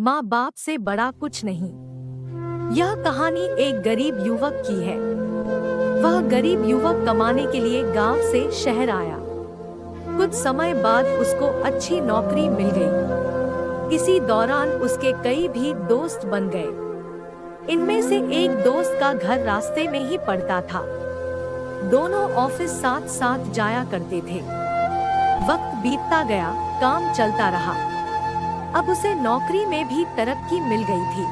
माँ बाप से बड़ा कुछ नहीं। यह कहानी एक गरीब युवक की है। वह गरीब युवक कमाने के लिए गांव से शहर आया। कुछ समय बाद उसको अच्छी नौकरी मिल गई। इसी दौरान उसके कई भी दोस्त बन गए। इनमें से एक दोस्त का घर रास्ते में ही पड़ता था। दोनों ऑफिस साथ साथ जाया करते थे। वक्त बीतता गया, काम चलता रहा। अब उसे नौकरी में भी तरक्की मिल गई थी।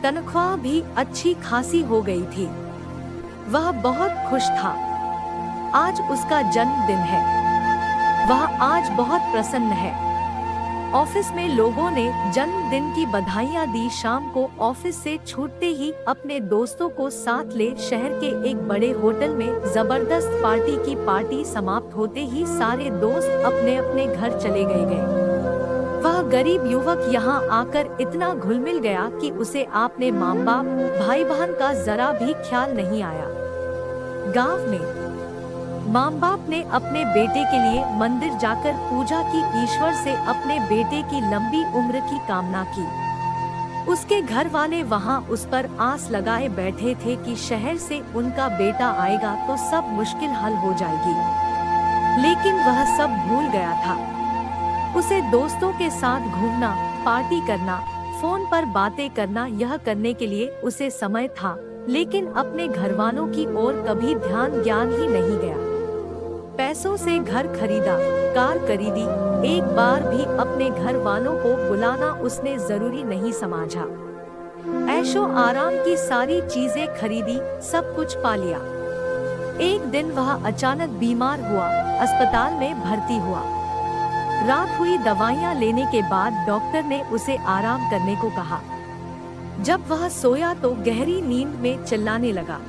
तनख्वाह भी अच्छी खासी हो गई थी। वह बहुत खुश था। आज उसका जन्मदिन है। वह आज बहुत प्रसन्न है। ऑफिस में लोगों ने जन्मदिन की बधाइयां दी। शाम को ऑफिस से छूटते ही अपने दोस्तों को साथ ले शहर के एक बड़े होटल में जबरदस्त पार्टी की। पार्टी समाप्त होते ही सारे दोस्त अपने अपने घर चले गए। वह गरीब युवक यहाँ आकर इतना घुल मिल गया कि उसे अपने माँ बाप, भाई बहन का जरा भी ख्याल नहीं आया। गांव में माँ बाप ने अपने बेटे के लिए मंदिर जाकर पूजा की। ईश्वर से अपने बेटे की लंबी उम्र की कामना की। उसके घर वाले वहाँ उस पर आस लगाए बैठे थे कि शहर से उनका बेटा आएगा तो सब मुश्किल हल हो जाएगी। लेकिन वह सब भूल गया था। उसे दोस्तों के साथ घूमना, पार्टी करना, फोन पर बातें करना, यह करने के लिए उसे समय था। लेकिन अपने घरवालों की ओर कभी ध्यान ज्ञान ही नहीं गया। पैसों से घर खरीदा, कार खरीदी। एक बार भी अपने घर वालों को बुलाना उसने जरूरी नहीं समझा। ऐशो आराम की सारी चीजें खरीदी, सब कुछ पा लिया। एक दिन वह अचानक बीमार हुआ, अस्पताल में भर्ती हुआ। रात हुई। दवाइयां लेने के बाद डॉक्टर ने उसे आराम करने को कहा। जब वह सोया तो गहरी नींद में चिल्लाने लगा,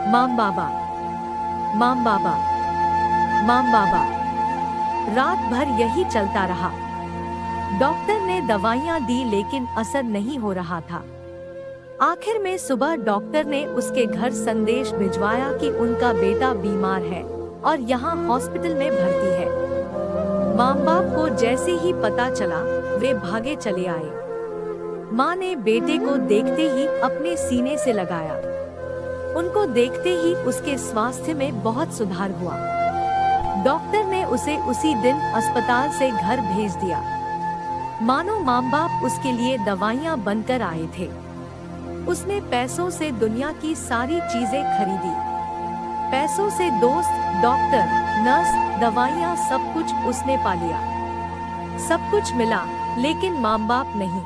माँ बाबा, माँ बाबा, माँ बाबा। रात भर यही चलता रहा। डॉक्टर ने दवाइयां दी लेकिन असर नहीं हो रहा था। आखिर में सुबह डॉक्टर ने उसके घर संदेश भिजवाया कि उनका बेटा बीमार है और यहाँ हॉस्पिटल में भर्ती है। माँ बाप को जैसे ही पता चला वे भागे चले आए। माँ ने बेटे को देखते ही अपने सीने से लगाया। उनको देखते ही उसके स्वास्थ्य में बहुत सुधार हुआ। डॉक्टर ने उसे उसी दिन अस्पताल से घर भेज दिया। मानो माँ बाप उसके लिए दवाइयाँ बनकर आए थे। उसने पैसों से दुनिया की सारी चीजें खरीदी। पैसों से दोस्त, डॉक्टर, नर्स, दवाइयाँ, सब कुछ उसने पा लिया। सब कुछ मिला लेकिन माँ बाप नहीं।